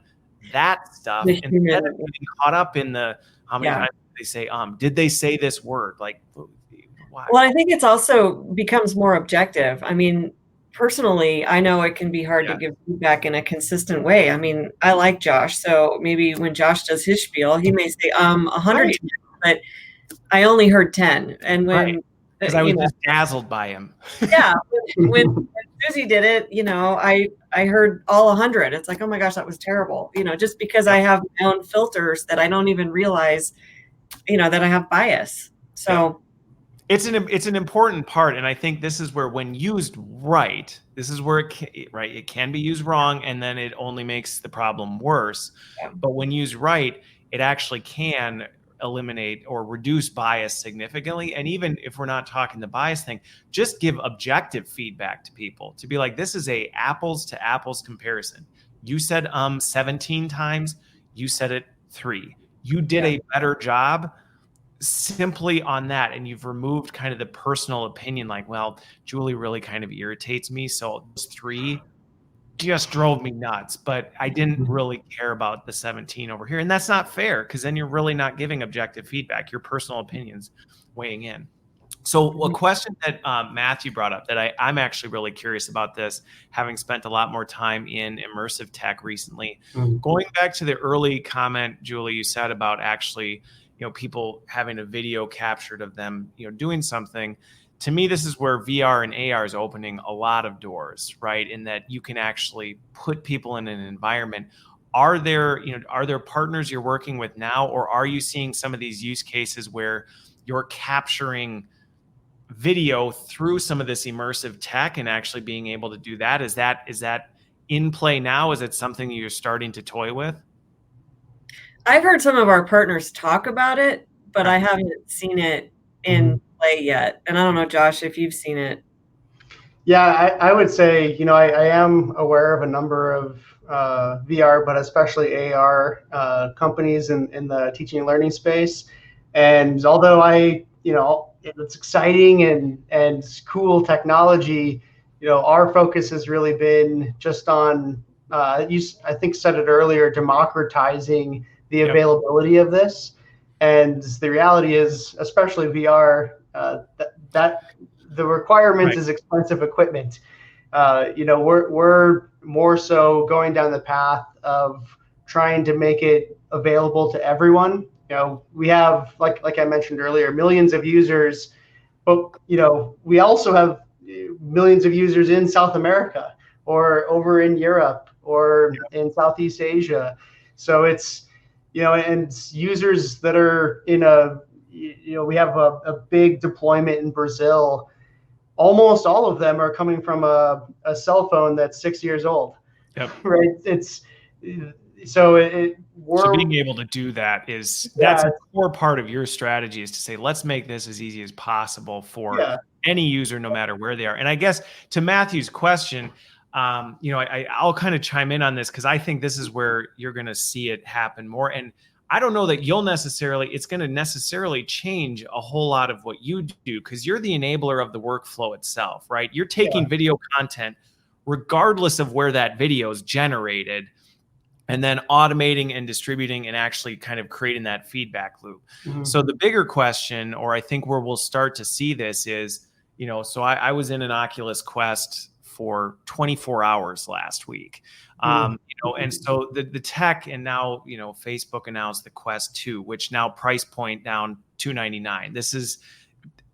that stuff instead of getting caught up in the how many times they say, did they say this word? Like, why? Well, I think it's also becomes more objective. I mean, personally, I know it can be hard to give feedback in a consistent way. I mean, I like Josh, so maybe when Josh does his spiel, he may say 100 times, but I only heard 10. And when because I was just dazzled by him. Yeah, when Susie did it, I heard all 100. It's like, oh my gosh, that was terrible. Just because I have my own filters that I don't even realize, that I have bias. So. It's an important part, and I think this is where, when used right, this is where it can be used wrong, and then it only makes the problem worse. Yeah. But when used right, it actually can eliminate or reduce bias significantly. And even if we're not talking the bias thing, just give objective feedback to people to be like, this is a apples to apples comparison. You said 17 times, you said it 3. You did a better job simply on that, and you've removed kind of the personal opinion, like, well, Julie really kind of irritates me, so those 3 just drove me nuts, but I didn't really care about the 17 over here. And that's not fair, because then you're really not giving objective feedback, your personal opinions weighing in. So a question that Matthew brought up that I'm actually really curious about this, having spent a lot more time in immersive tech recently, going back to the early comment, Julie, you said about actually people having a video captured of them, doing something. To me, this is where VR and AR is opening a lot of doors, right? In that you can actually put people in an environment. Are there partners you're working with now, or are you seeing some of these use cases where you're capturing video through some of this immersive tech and actually being able to do that? Is that in play now? Is it something you're starting to toy with? I've heard some of our partners talk about it, but I haven't seen it in play yet. And I don't know, Josh, if you've seen it. Yeah, I would say, I am aware of a number of VR, but especially AR companies in the teaching and learning space. And although it's exciting and cool technology, our focus has really been just on, I think said it earlier, democratizing the availability of this. And the reality is, especially VR, that the requirement is expensive equipment. We're more so going down the path of trying to make it available to everyone. We have, like I mentioned earlier, millions of users, but we also have millions of users in South America or over in Europe or in Southeast Asia. So it's and users that are in we have a big deployment in Brazil almost all of them are coming from a cell phone that's 6 years old. Yep. Right. So being able to do that that's a core part of your strategy, is to say, let's make this as easy as possible for any user, no matter where they are. And I guess to Matthew's question, I'll kind of chime in on this, because I think this is where you're going to see it happen more. And I don't know that it's going to necessarily change a whole lot of what you do, because you're the enabler of the workflow itself, right? You're taking video content, regardless of where that video is generated, and then automating and distributing and actually kind of creating that feedback loop. Mm-hmm. So the bigger question, or I think where we'll start to see this is, so I was in an Oculus Quest for 24 hours last week. And so the tech, and now, Facebook announced the Quest 2, which now price point down $299.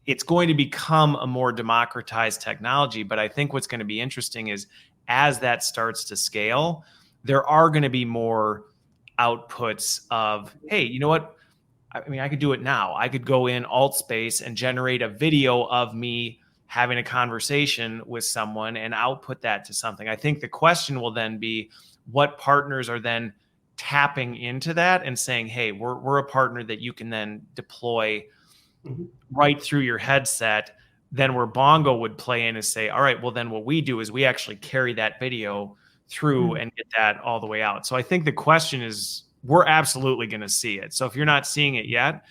It's going to become a more democratized technology. But I think what's going to be interesting is, as that starts to scale, there are going to be more outputs of, hey, you know what? I mean, I could do it now. I could go in Altspace and generate a video of me having a conversation with someone and output that to something. I think the question will then be, what partners are then tapping into that and saying, hey, we're a partner that you can then deploy right through your headset. Then where Bongo would play in is say, all right, well, then what we do is we actually carry that video through and get that all the way out. So I think the question is, we're absolutely going to see it. So if you're not seeing it yet,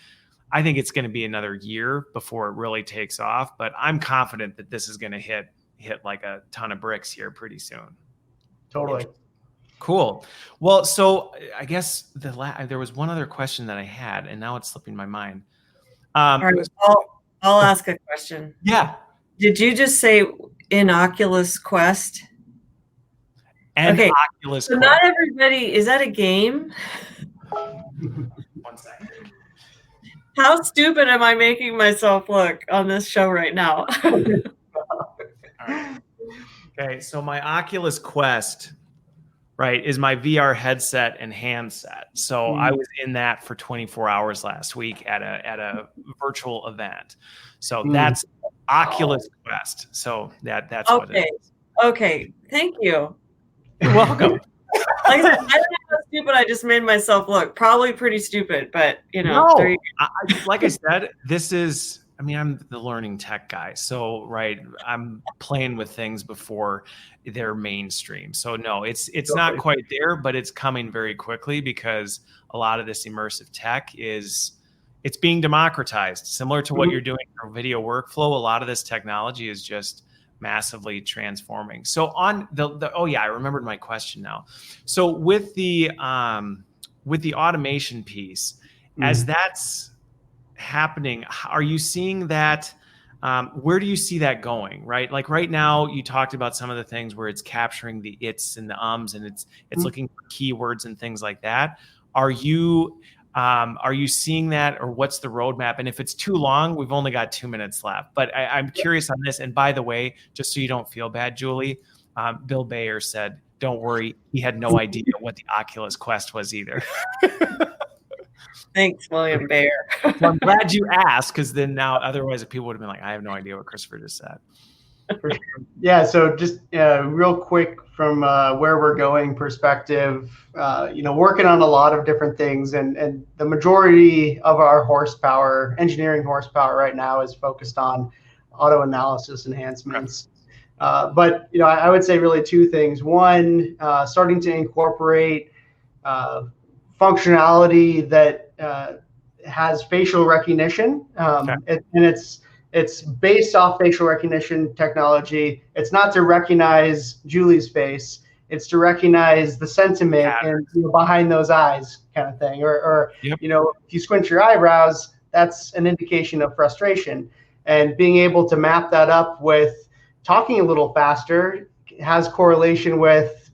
I think it's going to be another year before it really takes off. But I'm confident that this is going to hit like a ton of bricks here pretty soon. Totally. Cool. Well, so I guess there was one other question that I had, and now it's slipping my mind. All right, I'll ask a question. Yeah. Did you just say in Oculus Quest? And okay. Oculus so Quest. Not everybody, is that a game? 1 second. How stupid am I making myself look on this show right now? All right. Okay, so my Oculus Quest, right, is my VR headset and handset. So I was in that for 24 hours last week at a virtual event. So that's Oculus Quest. So that's what it is. Okay, thank you. You're welcome. Like I said, I don't know how stupid I just made myself look. Probably pretty stupid, but No, like I said, I'm the learning tech guy. So, right, I'm playing with things before they're mainstream. So no, it's not quite there, but it's coming very quickly, because a lot of this immersive tech it's being democratized, similar to what you're doing for video workflow. A lot of this technology is just massively transforming. So on I remembered my question now. So with the automation piece, as that's happening, are you seeing that? Where do you see that going? Right, like right now, you talked about some of the things where it's capturing the its and the ums, and it's looking for keywords and things like that. Are you seeing that, or what's the roadmap? And if it's too long, we've only got 2 minutes left. But I'm curious on this. And by the way, just so you don't feel bad, Julie, Bill Bayer said, don't worry, he had no idea what the Oculus Quest was either. Thanks, William Bayer. So I'm glad you asked, because then now otherwise people would have been like, I have no idea what Christopher just said. For sure. Yeah, so just real quick from where we're going perspective, working on a lot of different things, and the majority of our engineering horsepower right now is focused on auto analysis enhancements. But I would say really two things. One, starting to incorporate functionality that has facial recognition, and it's based off facial recognition technology. It's not to recognize Julie's face. It's to recognize the sentiment and behind those eyes, kind of thing. Or if you squint your eyebrows, that's an indication of frustration. And being able to map that up with talking a little faster has correlation with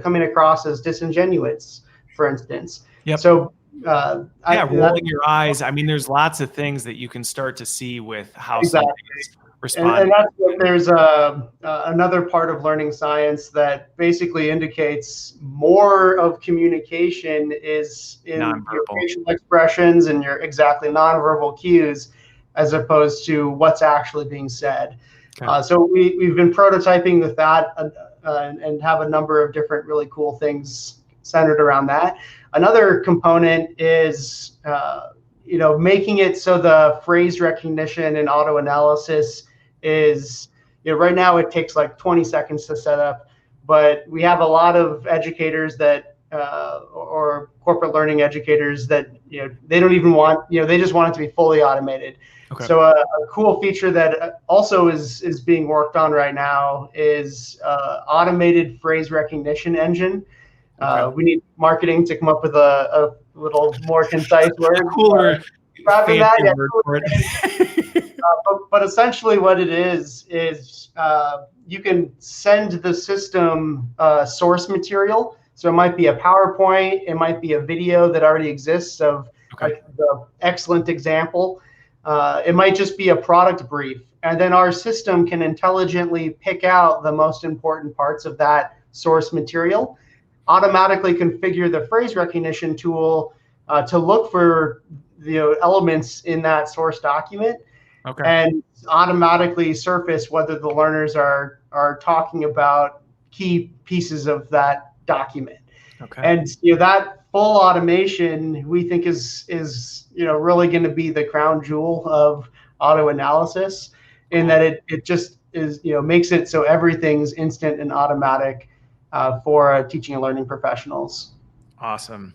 coming across as disingenuous, for instance. Yep. So rolling your eyes. I mean, there's lots of things that you can start to see with how something is responding. And that's what there's another part of learning science that basically indicates more of communication is in your facial expressions and your nonverbal cues, as opposed to what's actually being said. Okay. So we've been prototyping with that and have a number of different really cool things centered around that. Another component is making it so the phrase recognition and auto analysis is, right now it takes like 20 seconds to set up, but we have a lot of educators that or corporate learning educators that they don't even want, they just want it to be fully automated. Okay. So a cool feature that also is being worked on right now is automated phrase recognition engine. Okay. We need marketing to come up with a little more concise word. Cooler, Rather than that, fancy word for it. but essentially what it is you can send the system source material. So it might be a PowerPoint, it might be a video that already exists of like the excellent example. It might just be a product brief. And then our system can intelligently pick out the most important parts of that source material, automatically configure the phrase recognition tool to look for the elements in that source document, and automatically surface whether the learners are talking about key pieces of that document. And that full automation we think is really going to be the crown jewel of auto analysis, in that it just is makes it so everything's instant and automatic for teaching and learning professionals. Awesome.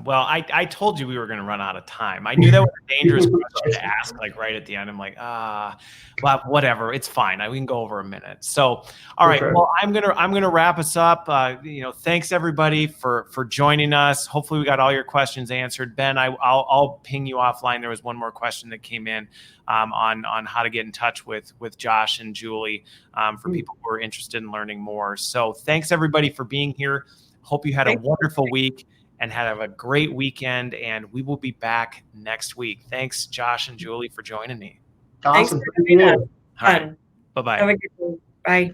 Well, I told you we were going to run out of time. I knew that was a dangerous question to ask, like right at the end. I'm like, well, whatever, it's fine. We can go over a minute. So, all right. Well, I'm gonna wrap us up. Thanks everybody for joining us. Hopefully, we got all your questions answered. Ben, I'll ping you offline. There was one more question that came in on how to get in touch with Josh and Julie for people who are interested in learning more. So, thanks everybody for being here. Hope you had a wonderful week and have a great weekend, and we will be back next week. Thanks, Josh and Julie, for joining me. Awesome. Thanks for All right. Bye-bye. Have a good day. Bye.